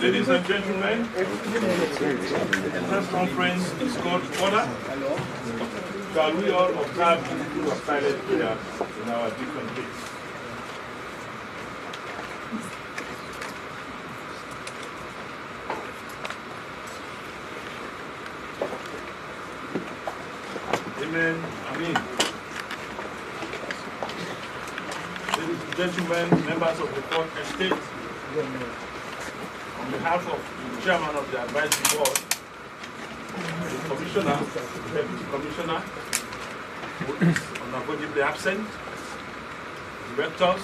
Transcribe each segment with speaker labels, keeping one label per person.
Speaker 1: Ladies and gentlemen, the press conference is called order. Shall we all observe the rule of silent prayer in our different ways? Amen. Amen. Ladies and gentlemen, members of the Fourth Estate, on behalf of the chairman of the advisory board, the commissioner, the deputy commissioner, who is unavoidably absent, directors,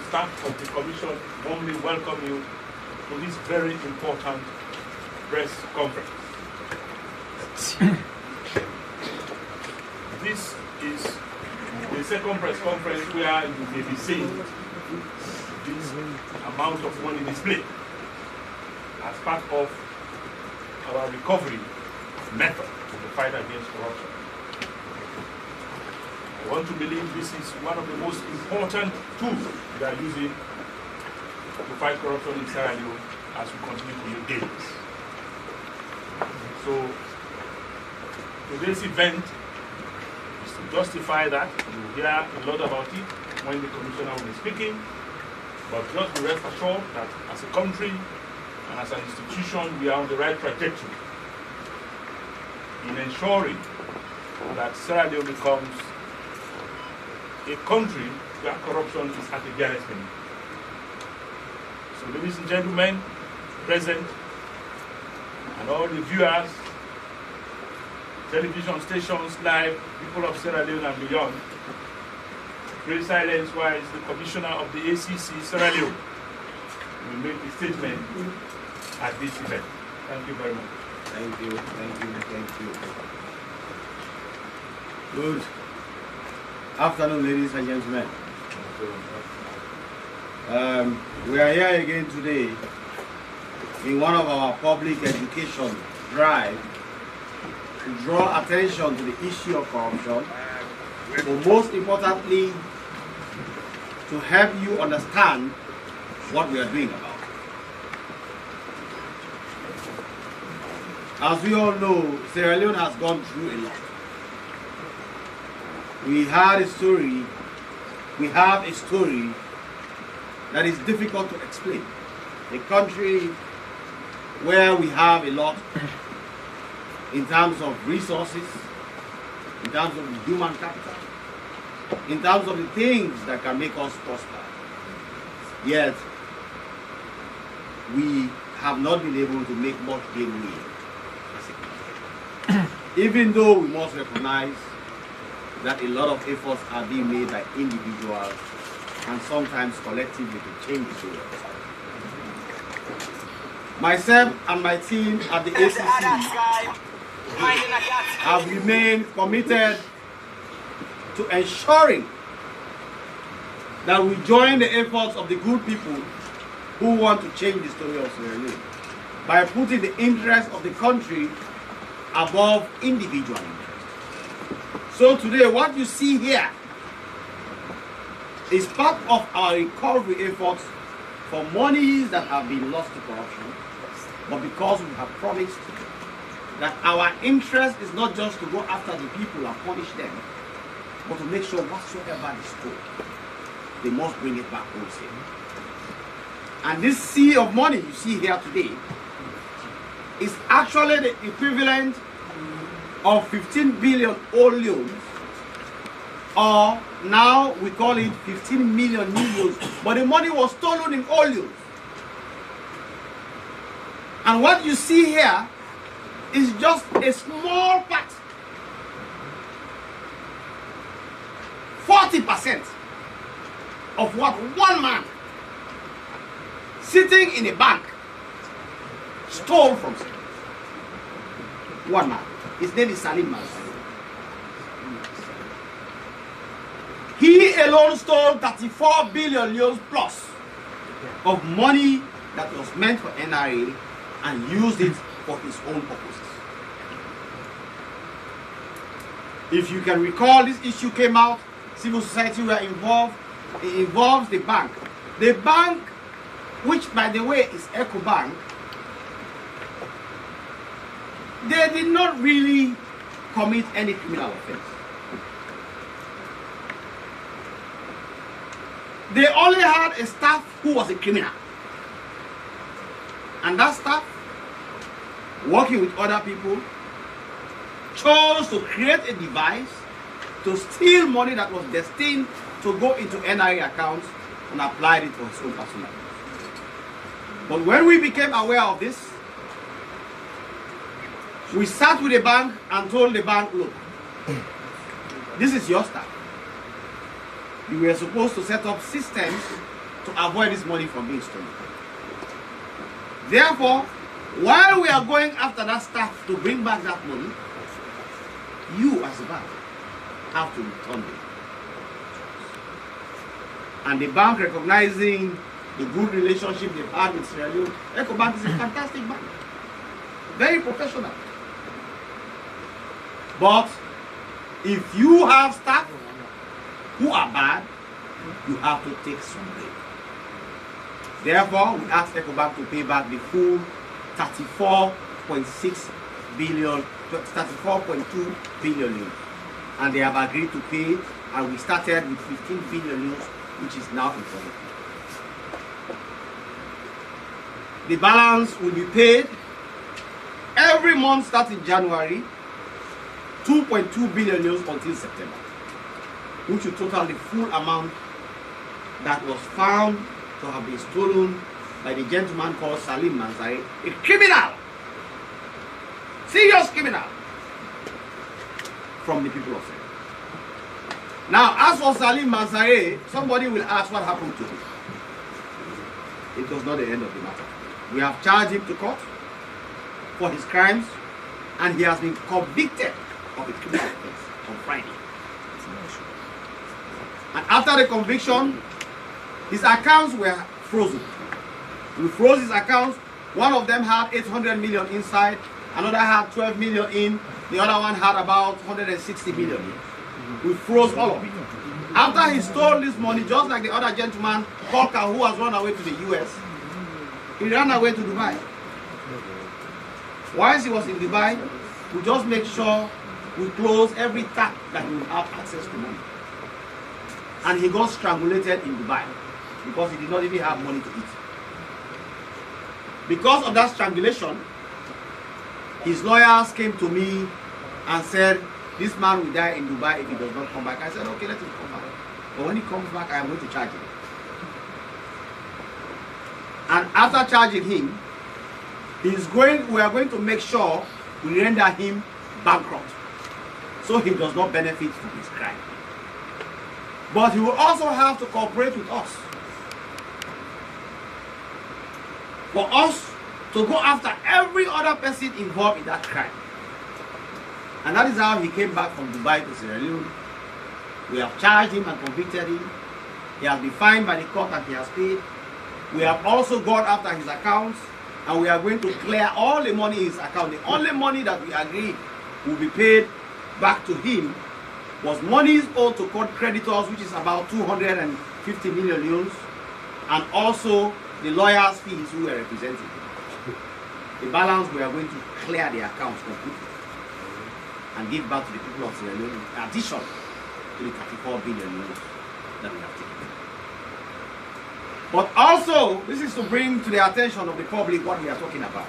Speaker 1: staff of the commission, warmly welcome you to this very important press conference. This is the second press conference where you may be seeing this amount of money displayed as part of our recovery method in the fight against corruption. I want to believe this is one of the most important tools we are using to fight corruption in Sierra Leone as we continue to make gains. So today's event is to justify that. You will hear a lot about it when the commissioner will be speaking, but just be rest assured that as a country and as an institution, we are on the right trajectory in ensuring that Sierra Leone becomes a country where corruption is at the garage limit. So, ladies and gentlemen, present, and all the viewers, television stations, live, people of Sierra Leone and beyond, pray silence while the commissioner of the ACC, Sierra Leone, will make a statement at this event. Thank you very much.
Speaker 2: Thank you, thank you, thank you. Good afternoon, ladies and gentlemen. We are here again today in one of our public education drive to draw attention to the issue of corruption, but most importantly, to help you understand what we are doing about it. As we all know, Sierra Leone has gone through a lot. We have a story that is difficult to explain. A country where we have a lot in terms of resources, in terms of the human capital, in terms of the things that can make us prosper. Yet, we have not been able to make much gain. Even though we must recognize that a lot of efforts are being made by individuals and sometimes collectively to change the world. Myself and my team at the ACC have remained committed to ensuring that we join the efforts of the good people who want to change the story of Sierra Leone by putting the interest of the country above individual interest. So today, what you see here is part of our recovery efforts for monies that have been lost to corruption, but because we have promised that our interest is not just to go after the people and punish them, but to make sure whatsoever is good they must bring it back wholesale. And this sea of money you see here today is actually the equivalent of 15 billion old loans, or now we call it 15 million new loans, but the money was stolen in old loans. And what you see here is just a small part. 40% of what one man sitting in a bank stole from him. One man. His name is Salim Mansour. He alone stole 34 billion euros plus of money that was meant for NRA and used it for his own purposes. If you can recall, this issue came out, civil society were involved. It involves the bank. The bank, which by the way is EcoBank, they did not really commit any criminal offense. They only had a staff who was a criminal. And that staff, working with other people, chose to create a device to steal money that was destined to go into NRA accounts and applied it for his own personal use. But when we became aware of this, we sat with the bank and told the bank, look, this is your staff. You were supposed to set up systems to avoid this money from being stolen. Therefore, while we are going after that staff to bring back that money, you as a bank have to return it. And the bank, recognizing the good relationship they've had with Sierra Leone, EcoBank is a fantastic bank. Very professional. But if you have staff who are bad, you have to take some blame. Therefore, we asked EcoBank to pay back the full 34.6 billion, 34.2 billion euros. And they have agreed to pay, and we started with 15 billion euros, which is now in progress. The balance will be paid every month starting January, 2.2 billion euros until September, which will total the full amount that was found to have been stolen by the gentleman called Salim Mansour, a criminal, serious criminal, from the people of Senegal. Now, as for Salim Mansour, somebody will ask what happened to him. It was not the end of the matter. We have charged him to court for his crimes, and he has been convicted of a criminal offense on Friday. And after the conviction, his accounts were frozen. We froze his accounts. One of them had 800 million inside, another had 12 million in, the other one had about 160 million. We froze all of it. After he stole this money, just like the other gentleman, Parker, who has run away to the US, he ran away to Dubai. Whilst he was in Dubai, we just make sure we close every tap that he will have access to money. And he got strangulated in Dubai because he did not even have money to eat. Because of that strangulation, his lawyers came to me and said, this man will die in Dubai if he does not come back. I said, okay, let him come back. But when he comes back, I am going to charge him. And after charging him, we are going to make sure we render him bankrupt, so he does not benefit from his crime. But he will also have to cooperate with us, for us to go after every other person involved in that crime. And that is how he came back from Dubai to Sierra Leone. We have charged him and convicted him. He has been fined by the court and he has paid. We have also gone after his accounts, and we are going to clear all the money in his account. The only money that we agreed will be paid back to him was monies owed to court creditors, which is about 250 million euros, and also the lawyers' fees who were representing him. The balance, we are going to clear the accounts completely and give back to the people of Sierra Leone in addition to the 34 billion euros that we have taken. But also, this is to bring to the attention of the public what we are talking about.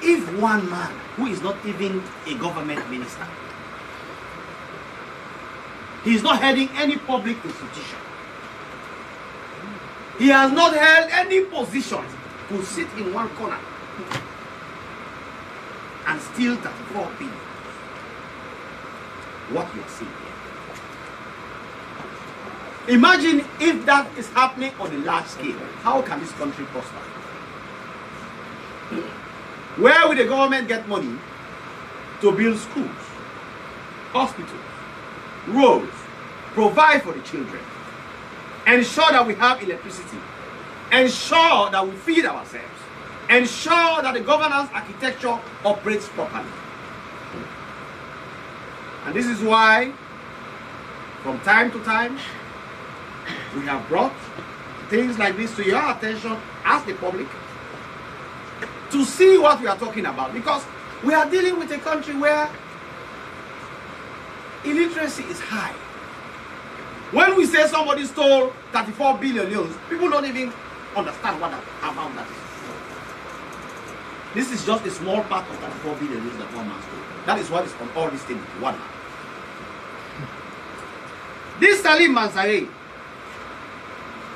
Speaker 2: If one man, who is not even a government minister, he is not heading any public institution, he has not held any position, to sit in one corner and steal 34 billion. What you are seeing here. Imagine if that is happening on a large scale. How can this country prosper? Where will the government get money to build schools, hospitals, roads, provide for the children, ensure that we have electricity, ensure that we feed ourselves, ensure that the governance architecture operates properly? And this is why, from time to time, we have brought things like this to your attention as the public, to see what we are talking about, because we are dealing with a country where illiteracy is high. When we say somebody stole 34 billion euros, people don't even understand what amount that is. This is just a small part of 34 billion euros that one man stole. That is what is on all these things, one man. This Salim Mansaye,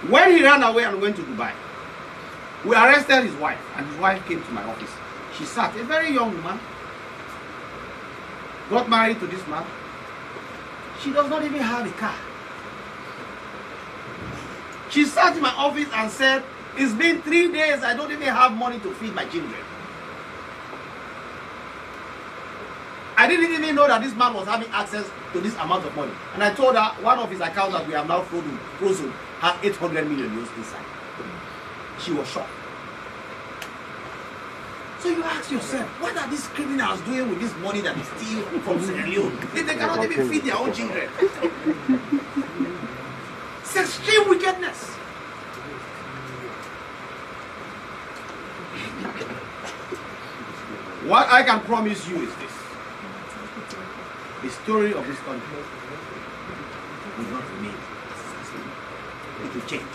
Speaker 2: when he ran away and went to Dubai, we arrested his wife, and his wife came to my office. She sat, a very young woman, got married to this man. She does not even have a car. She sat in my office and said, it's been 3 days, I don't even have money to feed my children. I didn't even know that this man was having access to this amount of money. And I told her one of his accounts that we have now frozen has 800 million euros inside. She was shocked. So you ask yourself, what are these criminals doing with this money that they steal from Sierra Leone? They cannot even feed their own children. It's extreme wickedness. What I can promise you is this. The story of this country will not remain the same. It will change.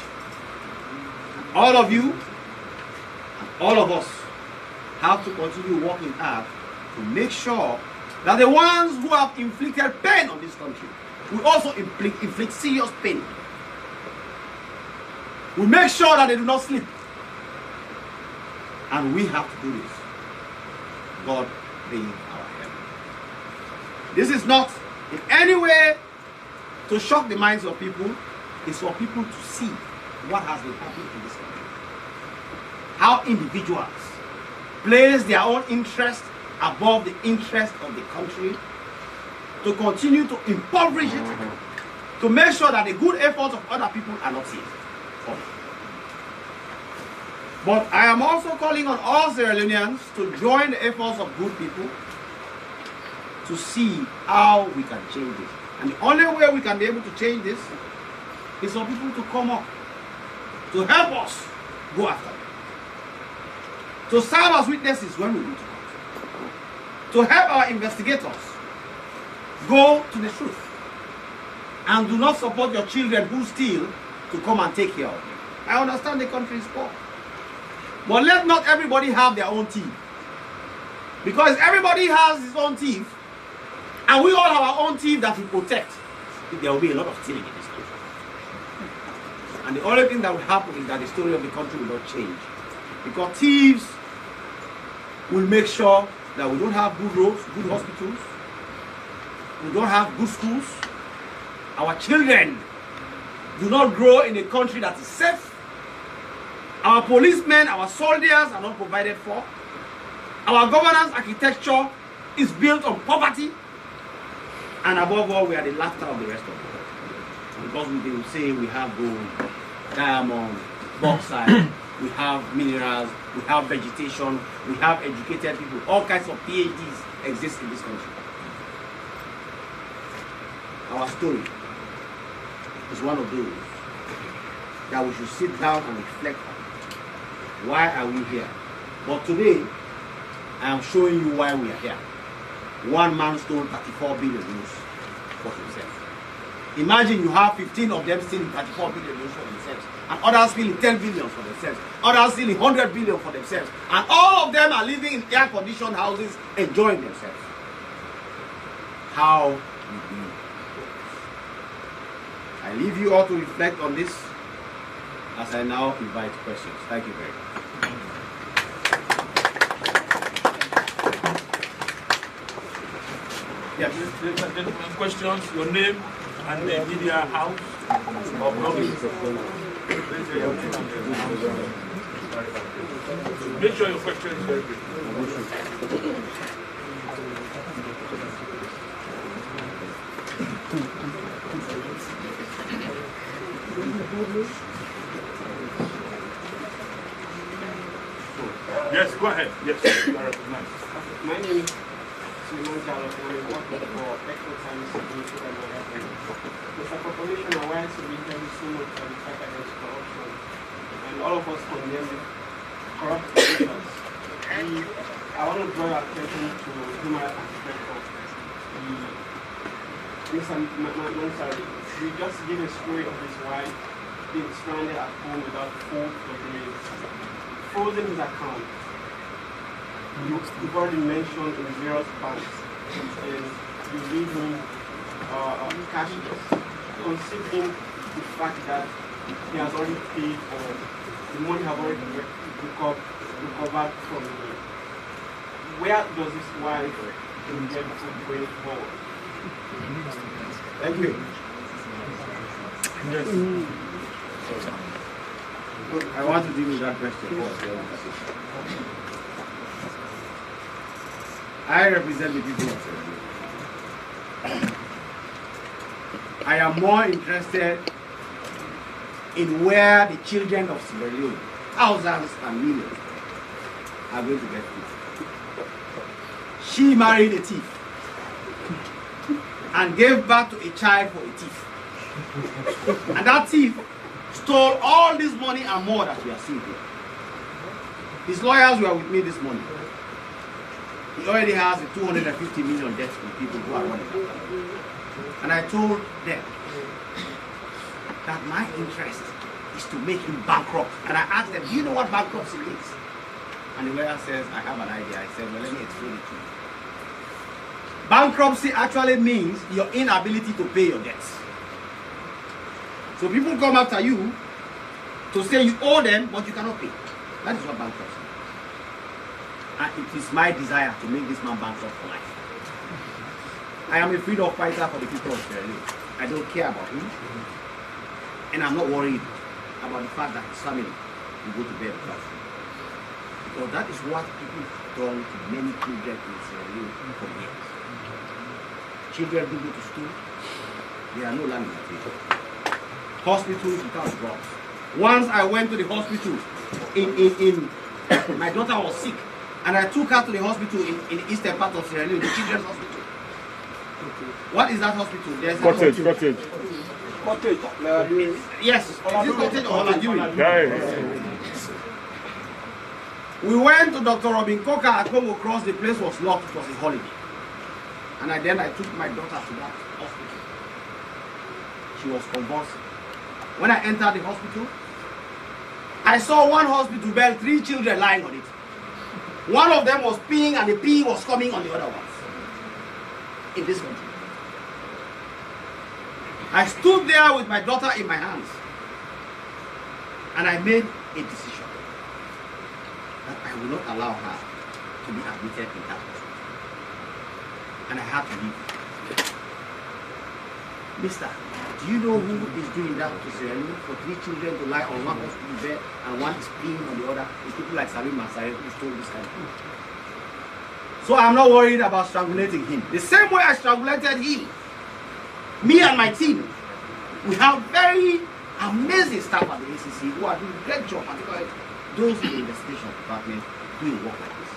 Speaker 2: All of you and all of us have to continue working hard to make sure that the ones who have inflicted pain on this country will also inflict serious pain. We make sure that they do not sleep. And we have to do this. God being our help. This is not in any way to shock the minds of people. It's for people to see what has been happening in this country. How individuals place their own interest above the interest of the country, to continue to impoverish it, to make sure that the good efforts of other people are not seen. But I am also calling on all Sierra Leoneans to join the efforts of good people to see how we can change this. And the only way we can be able to change this is for people to come up, to help us go after it, to serve as witnesses when we go to court, to help our investigators go to the truth, and do not support your children who steal to come and take care of them. I understand the country is poor, but let not everybody have their own thief, because everybody has his own thief, and we all have our own thief that we protect. There will be a lot of stealing in this country, and the only thing that will happen is that the story of the country will not change, because thieves will make sure that we don't have good roads, good hospitals, we don't have good schools, our children do not grow in a country that is safe, our policemen, our soldiers are not provided for, our governance architecture is built on poverty, and above all, we are the laughter of the rest of the world. Because we will say we have gold, diamond, bauxite, we have minerals, we have vegetation, we have educated people, all kinds of PhDs exist in this country. Our story is one of those that we should sit down and reflect on. Why are we here? But today, I am showing you why we are here. One man stole 34 billion for himself. Imagine you have 15 of them stealing 34 billion for themselves. and others stealing 10 billion for themselves, others stealing 100 billion for themselves, and all of them are living in air-conditioned houses, enjoying themselves. How will be? I leave you all to reflect on this as I now invite questions. Thank you very much.
Speaker 1: Yes, gentlemen, questions, your name and the media house of make sure your question is very brief. Yes, go ahead. Yes, I recognize.
Speaker 3: My name is Simon Carlos, and I'm working for xxxx. Mr. Population Awareness Committee so much on the fight against corruption, and all of us condemn corrupt officials. I want to draw your attention to the human rights aspect of Mr. Mansari. We just give a story of his wife being stranded at home without food for 3 days. Frozen his account. You've already mentioned in various banks, and you leave him cashless, considering the fact that he has already paid or the money have already recovered from him. Where does his wife get food going forward?
Speaker 2: Thank you.
Speaker 1: Yes.
Speaker 2: I want to deal with that question. I represent the people of Sierra Leone. I am more interested in where the children of Sierra Leone, thousands and millions, are going to get food. She married a thief and gave birth to a child for a thief. And that thief stole all this money and more that we are seeing here. His lawyers were with me this morning. He already has a 250 million debt from people who are running. And I told them that my interest is to make him bankrupt. And I asked them, do you know what bankruptcy means? And the lawyer says, I have an idea. I said, well, let me explain it to you. Bankruptcy actually means your inability to pay your debts. So people come after you to say you owe them, but you cannot pay. That is what bankruptcy is. And it is my desire to make this man bankrupt for life. I am a freedom fighter for the people of Sierra Leone. I don't care about him. And I'm not worried about the fact that his family will go to bed without food. Because that is what people have done to many children in Sierra Leone for years. Children who go to school, there are no learning materials. Hospitals without drugs. Once I went to the hospital my daughter was sick, and I took her to the hospital in the eastern part of Sierra Leone, the children's hospital. What is that hospital? There's
Speaker 1: Cottage.
Speaker 3: Cottage.
Speaker 2: Yes, is this cottage or Olajiri?
Speaker 1: Yeah.
Speaker 2: We went to Dr. Robin Coker at Congo Cross. The place was locked. It was a holiday. And then I took my daughter to that hospital. She was convulsing. When I entered the hospital, I saw one hospital bed, 3 children lying on it. One of them was peeing, and the pee was coming on the other ones. In this country. I stood there with my daughter in my hands, and I made a decision that I will not allow her to be admitted in that hospital. And I had to leave. Mister, do you know who is doing that to Sierra Leone? For 3 children to lie on one hospital bed and one is peeing on the other? It's people like Salim Masai who stole this kind of thing. So I'm not worried about strangulating him. The same way I strangulated him, me and my team, we have very amazing staff at the ACC who are doing a great job, and those in the investigation department doing work like this.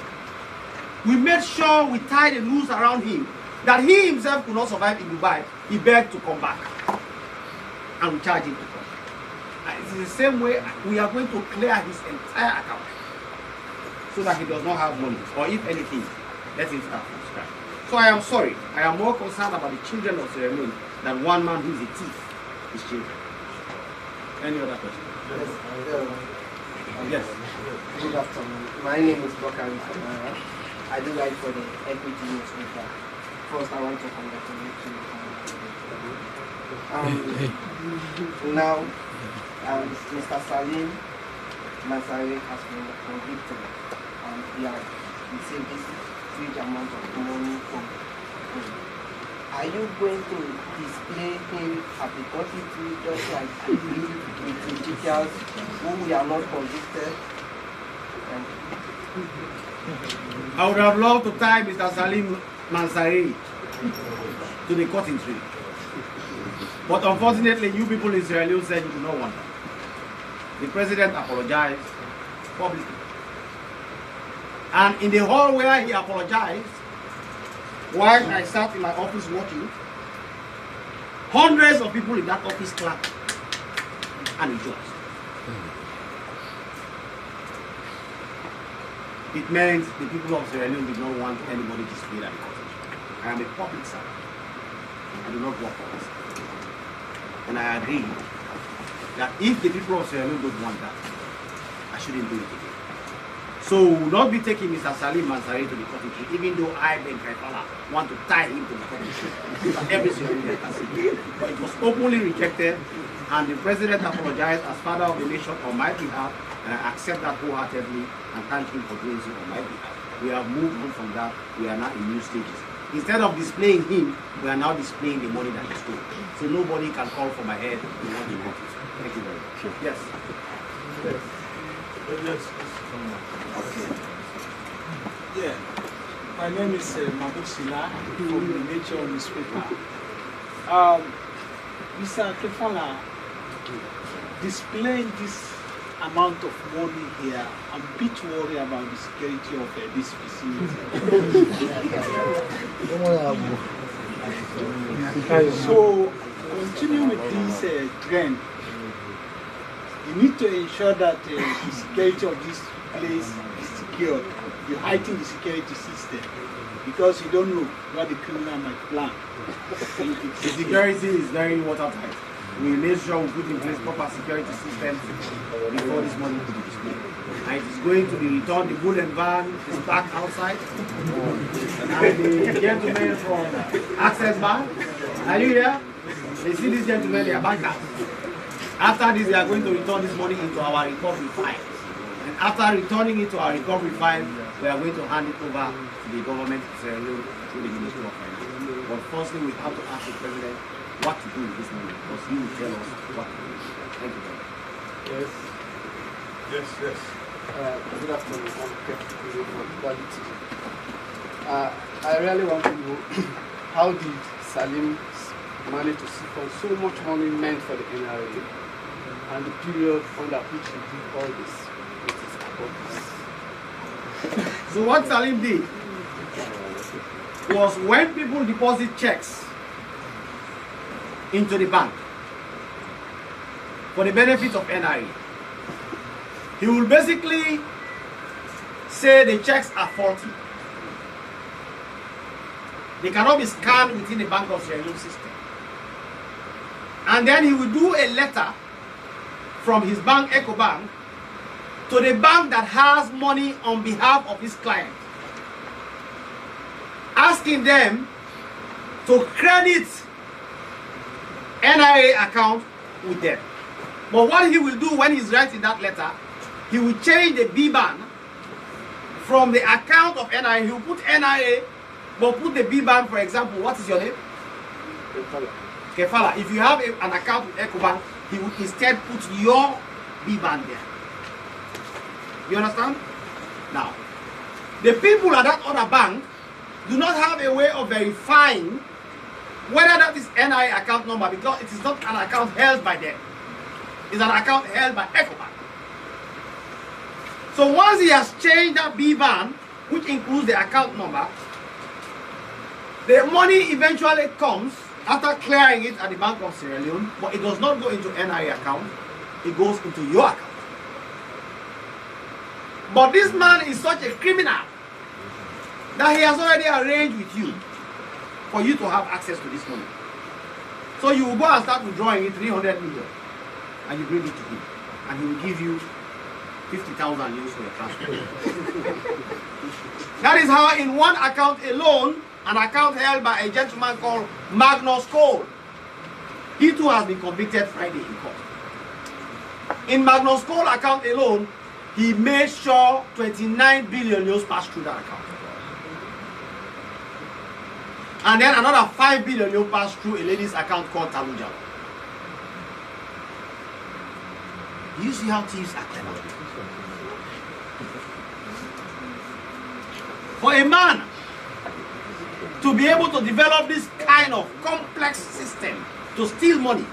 Speaker 2: We made sure we tied a noose around him that he himself could not survive in Dubai. He begged to come back, and we charged him to come. And it's the same way we are going to clear his entire account so that he does not have money, or if anything, let him start from scratch. So I am sorry. I am more concerned about the children of Sierra Leone than one man who is a thief, his children. Any other question? Yes.
Speaker 4: Good afternoon. My name is Bakari Samara. I do write for the Equity newspaper. First, I want to congratulate you. Now, Mr. Salim Masari has been convicted, and he has received this huge amount of money from him. Are you going to display him at the court just like you did with the teachers who we are not convicted?
Speaker 2: I would have loved to tie Mr. Salim Mansari to the cotton tree. But unfortunately, you people in Sierra Leone said you do not want that. The president apologized publicly. And in the hall where he apologized, while I sat in my office watching, hundreds of people in that office clapped and rejoiced. It meant the people of Sierra Leone did not want anybody to speak at the cottage. I am a public servant. I do not work for myself. And I agree that if the people of Sierra Leone don't want that, I shouldn't do it again. So we will not be taking Mr. Salim Mansari to the cottage, even though I, Ben Kaifala, want to tie him to the cottage. But every Sierra Leone can see. But it was openly rejected, and the president apologized as father of the nation on my behalf, and I accept that wholeheartedly and thank him for doing so on my behalf. We have moved on from that. We are now in new stages. Instead of displaying him, we are now displaying the money that he stole. So nobody can call for my head in what he wants. Thank you very much. Yes.
Speaker 5: Okay. Yeah. My name is Mahmoud Sila from the Nature newspaper. Mr. Kefala, displaying this amount of money here, I'm a bit worried about the security of this facility. So, continue with this trend. You need to ensure that the security of this place is secure. You heighten the security system because you don't know what the criminal might plan.
Speaker 2: The security is very watertight. We made sure we put in place proper security systems before this money could be displayed. And it is going to be returned. The bullet van is parked outside. And the gentlemen from Access Bank, are you here? They see these gentlemen, they are bankers. After this, they are going to return this money into our recovery file. And after returning it to our recovery file, we are going to hand it over to the government of Sierra Leone through the Ministry of Finance. But firstly, we have to ask the president what to do with this money, because he will tell us what to do. Thank you very much.
Speaker 1: Yes. Yes, yes.
Speaker 4: Good afternoon. I'm Kevin from Quality. I really want to know how did Salim manage to siphon so much money meant for the NRA and the period under which he did all this with his accomplice.
Speaker 2: So what Salim did was when people deposit checks into the bank for the benefit of NRA, he will basically say the checks are faulty. They cannot be scanned within the Bank of Sierra Leone system. And then he will do a letter from his bank, EcoBank, to the bank that has money on behalf of his client, asking them to credit NRA account with them. But what he will do when he's writing that letter, he will change the BBAN from the account of NRA. He will put NRA, but put the BBAN, for example, what is your name? Kefala. If you have an account with EcoBank, he will instead put your BBAN there. You understand? Now, the people at that other bank do not have a way of verifying whether that is NRA account number, because it is not an account held by them. It's an account held by EcoBank. So once he has changed that BBAN, which includes the account number, the money eventually comes after clearing it at the Bank of Sierra Leone, but it does not go into NRA account, it goes into your account. But this man is such a criminal that he has already arranged with you for you to have access to this money. So you will go and start withdrawing it, 300 million, and you bring it to him. and he will give you 50,000 euros for your transport. That is how in one account alone, an account held by a gentleman called Magnus Cole, he too has been convicted Friday in court. In Magnus Cole account alone, he made sure 29 billion euros passed through that account. And then another 5 billion euros passed through a lady's account called Taluja. Do you see how thieves are clever? For a man to be able to develop this kind of complex system to steal money,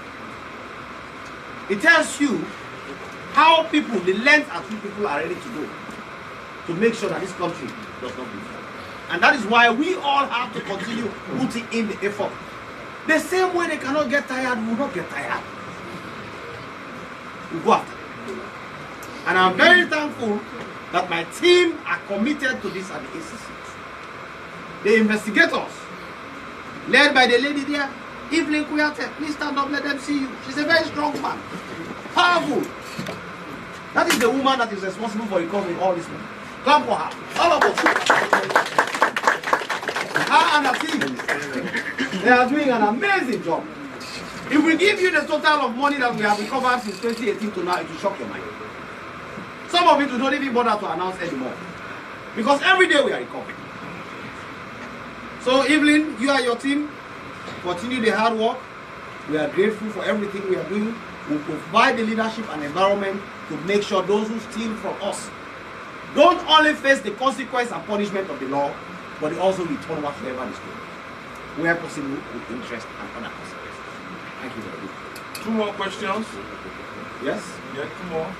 Speaker 2: it tells you how people, the length at which people are ready to go to make sure that this country does not be failed. And that is why we all have to continue putting in the effort. The same way they cannot get tired, we will not get tired. We go after them. And I'm very thankful that my team are committed to this at the ACC. The investigators, led by the lady there, Evelyn Kuyate, please stand up, let them see you. She's a very strong woman, powerful. That is the woman that is responsible for recovering all this money. Clap for her, all of us. Her and her team, they are doing an amazing job. If we give you the total of money that we have recovered since 2018 to now, it will shock your mind. Some of it we don't even bother to announce anymore. Because every day we are recovering. So Evelyn, you and your team, continue the hard work. We are grateful for everything we are doing. We provide the leadership and environment to make sure those who steal from us don't only face the consequence and punishment of the law, but they also return whatsoever is stolen, where possible with interest and other consequences. Thank you very much.
Speaker 1: 2 more questions.
Speaker 2: Yes?
Speaker 1: Yeah, 2 more.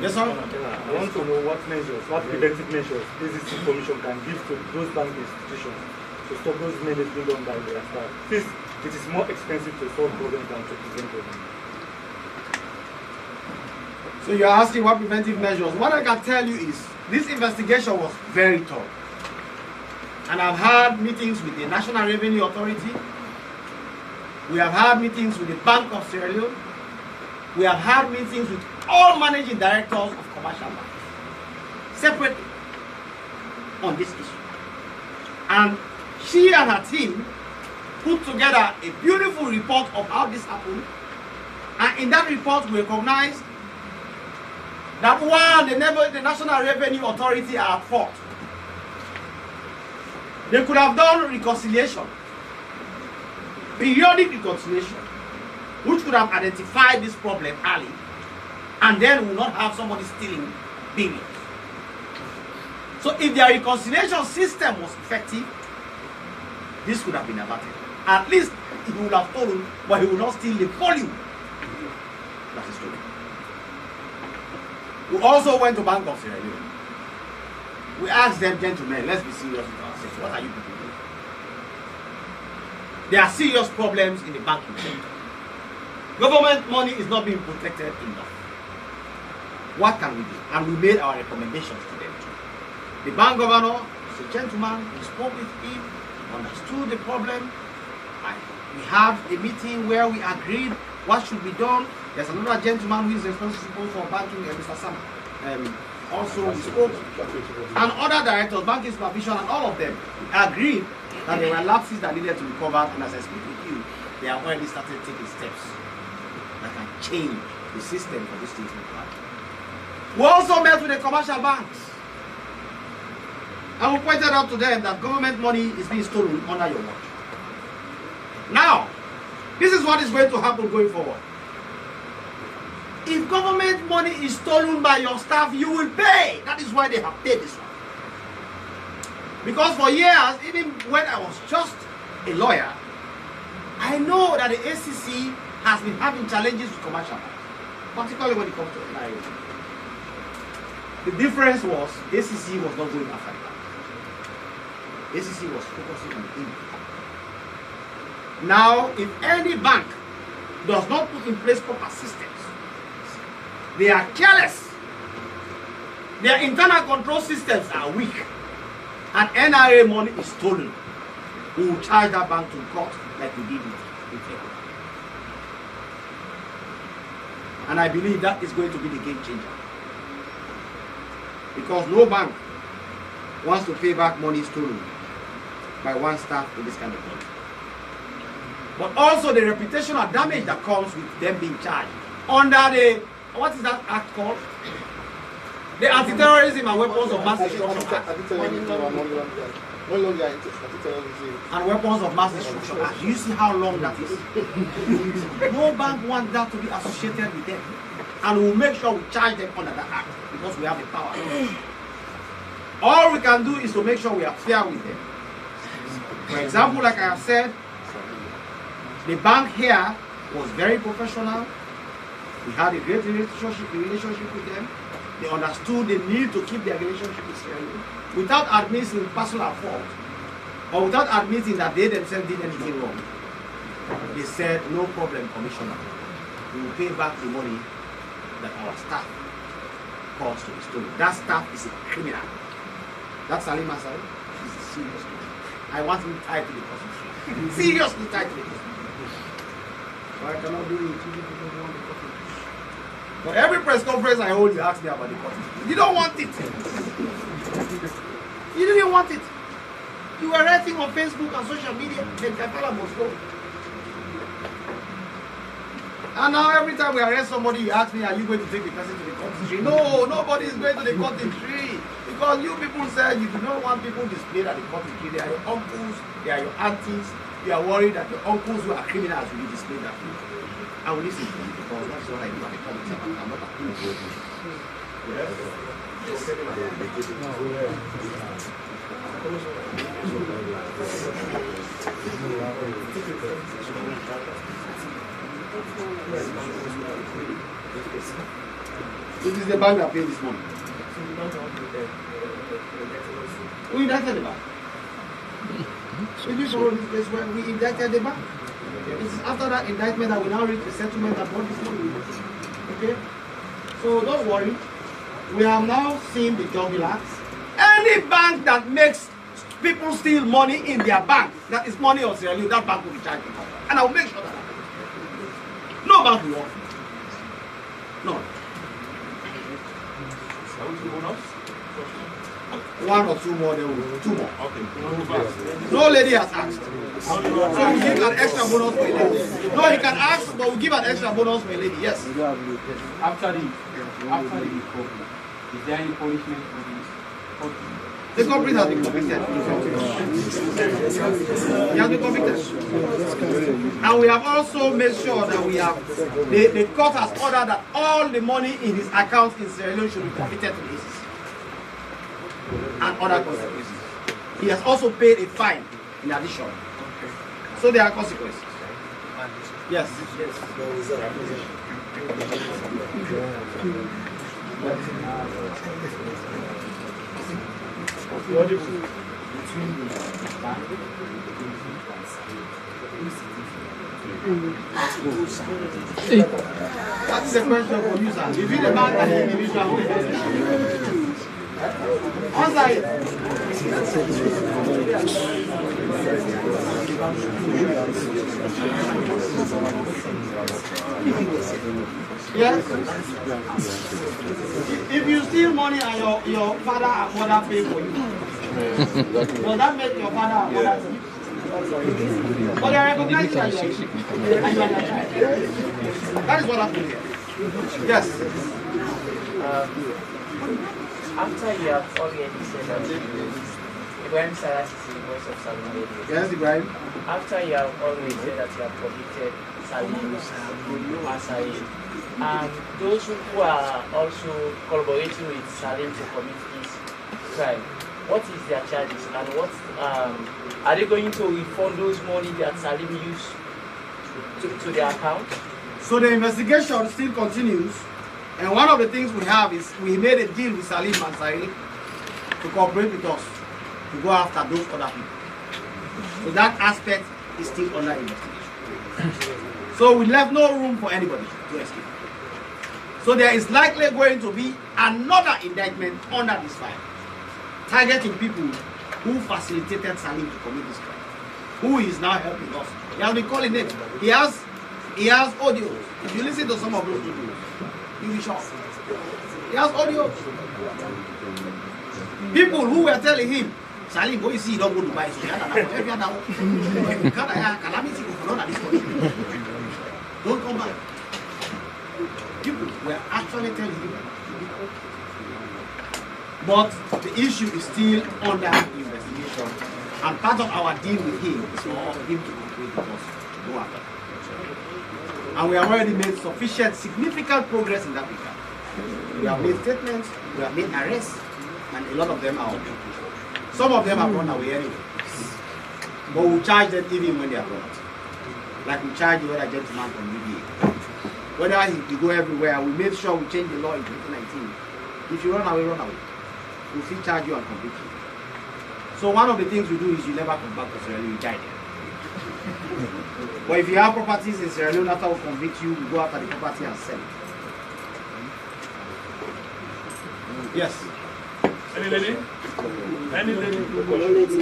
Speaker 2: Yes, sir?
Speaker 6: I want to know what measures, what preventive measures this information can give to those bank institutions to stop those measures being done by their staff. Since it is more expensive to solve problems than to prevent them.
Speaker 2: So you're asking what preventive measures. What I can tell you is this investigation was very thorough. And I've had meetings with the National Revenue Authority. We have had meetings with the Bank of Sierra Leone. We have had meetings with all managing directors of commercial banks separately on this issue. And she and her team put together a beautiful report of how this happened. And in that report, we recognized that while the National Revenue Authority are at fault, they could have done reconciliation, periodic reconciliation, which could have identified this problem early, and then we will not have somebody stealing billions. So if their reconciliation system was effective, this could have been averted. At least he would have stolen, but he will not steal the volume that is stolen. We also went to Bank of Sierra Leone. We asked them, gentlemen, let's be serious with ourselves. What are you people doing? There are serious problems in the banking sector. Government money is not being protected enough. What can we do? And we made our recommendations to them too. The bank governor is a gentleman. We spoke with him, understood the problem. We had a meeting where we agreed what should be done. There's another gentleman who is responsible for banking, Mr. Sam. Also, we spoke, and other directors, banking supervision, and all of them agreed that there were lapses that needed to be covered. And as I speak with you, they have already started taking steps that can change the system for this thing to happen. We also met with the commercial banks, and we pointed out to them that government money is being stolen under your watch. Now, this is what is going to happen going forward. If government money is stolen by your staff, you will pay. That is why they have paid this one. Because for years, even when I was just a lawyer, I know that the ACC has been having challenges with commercial banks, particularly when it comes to NIO. The difference was ACC was not going after the bank. ACC was focusing on the income. Now, if any bank does not put in place proper systems, they are careless, their internal control systems are weak, and NRA money is stolen, we will charge that bank to court like we did with Ecuador. And I believe that is going to be the game changer. Because no bank wants to pay back money stolen by one staff in this kind of country. But also the reputational damage that comes with them being charged under the, what is that act called? The Anti-Terrorism and Weapons of Mass Destruction Act. And Weapons of Mass Destruction Act. Do you see how long that is? No bank wants that to be associated with them. And we'll make sure we charge them under that act because we have the power. All we can do is to make sure we are fair with them. For example, like I have said, the bank here was very professional. We had a great relationship with them. They understood the need to keep their relationship with Sierra Leone without admitting personal fault or without admitting that they themselves did anything wrong. They said, no problem, Commissioner. We will pay back the money that our staff caused to be stolen. That staff is a criminal. That Salim Masai is a serious criminal. I want him tied to the Constitution. Seriously tied to the Constitution. But I cannot do it. For every press conference I hold, you ask me about the Constitution. You don't want it. You didn't want it. You were writing on Facebook and social media, and Kafala must go. And now every time we arrest somebody, you ask me, are you going to take the person to the court tree? No, nobody is going to the court tree. Because you people said you do not want people displayed at the court tree. They are your uncles, they are your aunties. You are worried that your uncles who are criminals will be displayed at you. I will listen to you because that's what I do at the public servant. I'm not a criminal. Yes? This is the bank that paid this money. We indicted the bank. So this is when we indicted the bank. It's after that indictment that we now reach the settlement that brought this money. Okay? So don't worry. We have now seen the jugular. Any bank that makes people steal money in their bank, that is money of Sierra Leone, that bank will be charged. And I will make sure that happens. No bank will work. No. One or two more, then we'll two more. Okay. No lady has asked. So we give an extra bonus for a lady. No, he can ask, but we give an extra bonus for a lady. Yes.
Speaker 7: After the recovery, is there any punishment for this?
Speaker 2: The culprit has been convicted. He has been convicted. And we have also made sure that we have, the court has ordered that all the money in his account in Sierra Leone should be committed to the ISIS and other consequences. He has also paid a fine in addition. So there are consequences. Yes. That is a question for you, sir. Between the bank and the individual. Answer it. Yes. If you steal money and your father and mother pay for you, will that make your father and mother pay? But they are recognizing that you are their child. That is what happened here. Yes.
Speaker 8: After you have already said that Ibrahim Salas is the voice of Salim.
Speaker 2: Yes, Ibrahim.
Speaker 8: After you have already said that you have convicted Salim Masai, those who are also collaborating with Salim to commit this crime, what is their charges and what are they going to refund those money that Salim used to their account?
Speaker 2: So the investigation still continues. And one of the things we have is we made a deal with Salim Masai to cooperate with us to go after those other people. So that aspect is still under investigation. So we left no room for anybody to escape. So there is likely going to be another indictment under this file, targeting people who facilitated Salim to commit this crime, who is now helping us. He has been calling it. He has He has audio. If you listen to some of those videos, you'll be shocked. He has audio. People who were telling him, Salim, go you see, you don't go to Dubai. So calamity will this country. Don't come back. People were actually telling him. But the issue is still under investigation. And part of our deal with him is for him to cooperate with us to go after. And we have already made sufficient, significant progress in that regard. We have made statements, we have made arrests, and a lot of them are okay. Some of them have run away anyway. But we charge them even when they are run. Like we charge the other gentleman from UBA. Whether he go everywhere, we made sure we changed the law in 2019. If you run away, run away. We'll still charge you and convict you. So one of the things we do is you never come back to Sierra Leone, you die there. But if you have properties in Sierra Leone, after we convict you, we go after the property and sell it. Yes.
Speaker 1: Any lady? Any lady?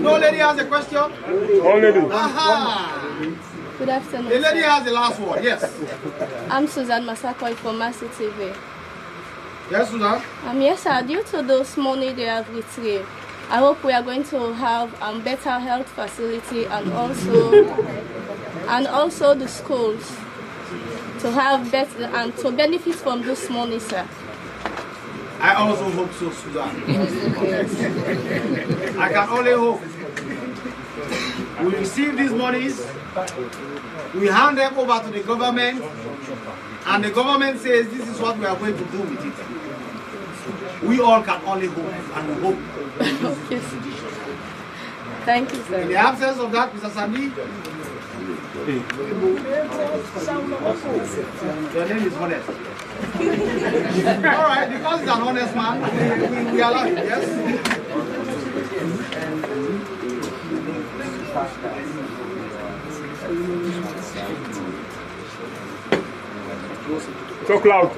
Speaker 2: No lady has a question?
Speaker 1: All lady.
Speaker 2: Aha!
Speaker 9: Good afternoon.
Speaker 2: The lady
Speaker 9: sir.
Speaker 2: has the last word, yes.
Speaker 9: I'm Susan Masakoi from Massey TV.
Speaker 2: Yes, Susan?
Speaker 9: Yes, sir. Due to those money they have retrieved, I hope we are going to have better health facility and also the schools to have better and to benefit from this money, sir.
Speaker 2: I also hope so, Susan. I can only hope. We receive these monies, we hand them over to the government, and the government says this is what we are going to do with it. We all can only hope, and we hope.
Speaker 9: Thank you, sir.
Speaker 2: In the absence of that, Mr. Sandi, your name is Honest. All right, because he's an honest man, we allow him, yes?
Speaker 1: So loud.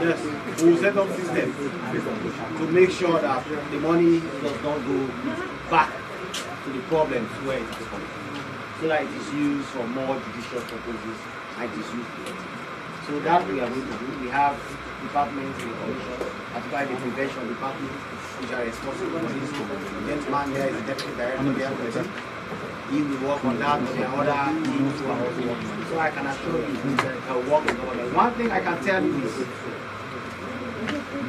Speaker 2: Yes, we will set up systems to make sure that the money does not go back to the problems where it is coming, so that it is used for more judicious purposes and it is used for it. So that we are going to do. We have departments in the commission, particularly the prevention department, which are responsible for this. The gentleman there is the deputy director there present. He will work on that, but the other teams who are also working on it. So I can assure you that I will work with government. One thing I can tell you is,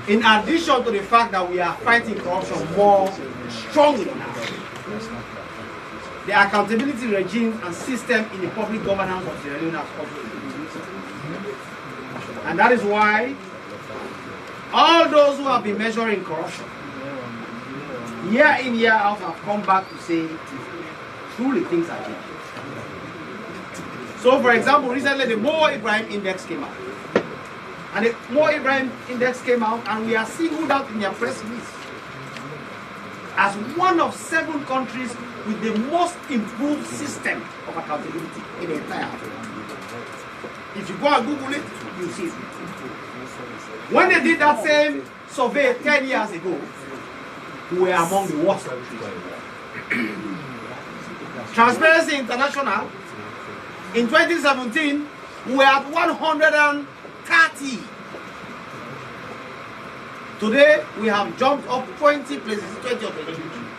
Speaker 2: in addition to the fact that we are fighting corruption more strongly now, the accountability regime and system in the public governance of Sierra Leone has also improved. And that is why all those who have been measuring corruption, year in, year out, have come back to say, truly things are changing. So, for example, recently the Mo Ibrahim Index came out. And the Mo Ibrahim Index came out, and we are singled out in their press release as one of 7 countries with the most improved system of accountability in the entire Africa. If you go and Google it, you'll see it. When they did that same survey 10 years ago, we were among the worst countries. Transparency International, in 2017, we were at 130. Today, we have jumped up 20 places, 20 or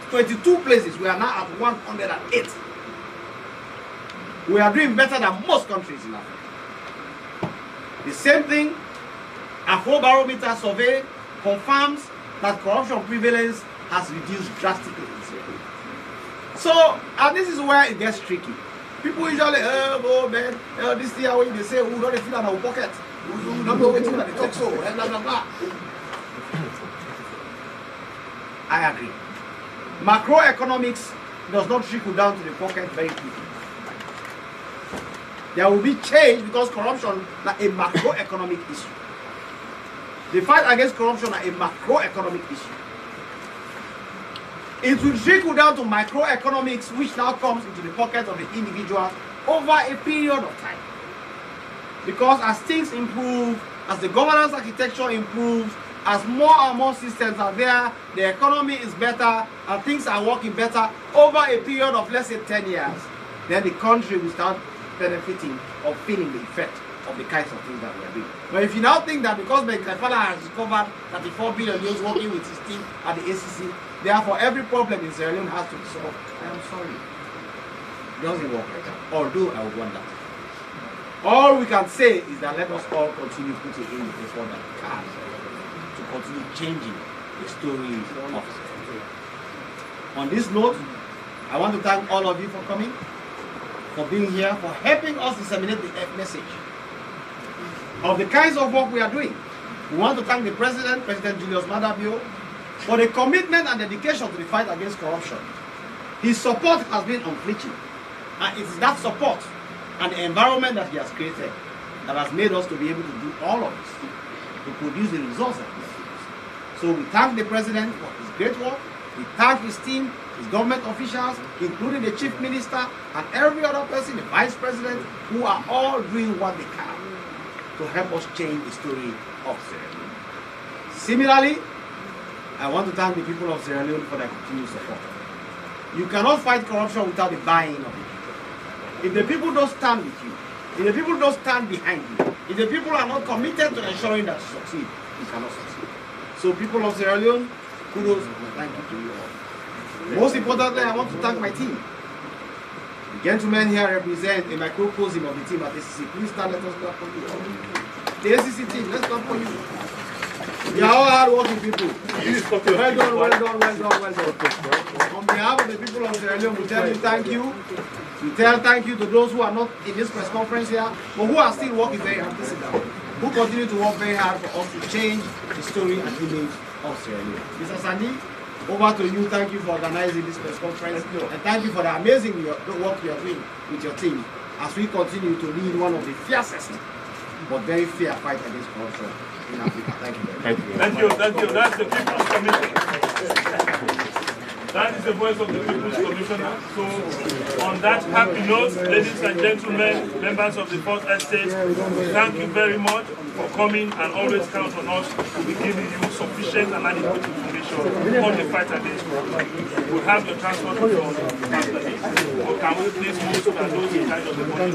Speaker 2: 22 places. We are now at 108. We are doing better than most countries in Africa. The same thing, Afrobarometer survey confirms that corruption prevalence has reduced drastically in Sierra Leone. So, and this is where it gets tricky. People usually, oh man, this thing when they say, we don't feel in our pocket. We don't know what they talk so, blah, blah, blah. I agree. Macroeconomics does not trickle down to the pocket very quickly. There will be change because corruption is a macroeconomic issue. The fight against corruption is a macroeconomic issue. It will trickle down to microeconomics, which now comes into the pocket of the individual over a period of time. Because as things improve, as the governance architecture improves, as more and more systems are there, the economy is better, and things are working better over a period of, let's say, 10 years, then the country will start benefiting or feeling the effect of the kinds of things that we are doing. But if you now think that because Kefala has discovered 34 billion euros working with his team at the ACC, therefore every problem in Sierra Leone has to be solved, I am sorry. It doesn't work like that. Although I would want that. All we can say is that let us all continue putting in the effort that we can to continue changing the story of Sierra Leone. On this note, I want to thank all of you for coming, for being here, for helping us disseminate the message of the kinds of work we are doing. We want to thank the President, President Julius Madabio, for the commitment and dedication to the fight against corruption. His support has been unflinching, and it is that support and the environment that he has created that has made us to be able to do all of this, to produce the results that we have. So we thank the President for his great work. We thank his team, his government officials, including the Chief Minister and every other person, the Vice President, who are all doing what they can to help us change the story of Sierra Leone. Similarly, I want to thank the people of Sierra Leone for their continued support. You cannot fight corruption without the buy-in of the people. If the people don't stand with you, if the people don't stand behind you, if the people are not committed to ensuring that you succeed, you cannot succeed. So people of Sierra Leone, kudos and thank you to you all. Most importantly, I want to thank my team. The gentlemen here represent a microcosm of the team at ACC. Please stand, let us clap for you. The ACC team, let's clap for you. You are all hard-working people. Well done, well done, well done, well done. On behalf of the people of Sierra Leone, we tell you thank you. We tell thank you to those who are not in this press conference here, but who are still working very hard, who continue to work very hard for us to change the story and image of Sierra Leone. Mr. Sandy, over to you. Thank you for organizing this press conference, and thank you for the amazing work you are doing with your team as we continue to lead one of the fiercest but very fair fight against corruption in Africa. Thank you very much.
Speaker 1: Thank you, thank you. That's the People's Commission. That is the voice of the People's Commissioner. So, on that happy note, ladies and gentlemen, members of the Fourth Estate, thank you very much for coming, and always count on us to be giving you sufficient and adequate information on the fight against corruption. We'll have your transport on after this. But can we please move so that those in charge of the money?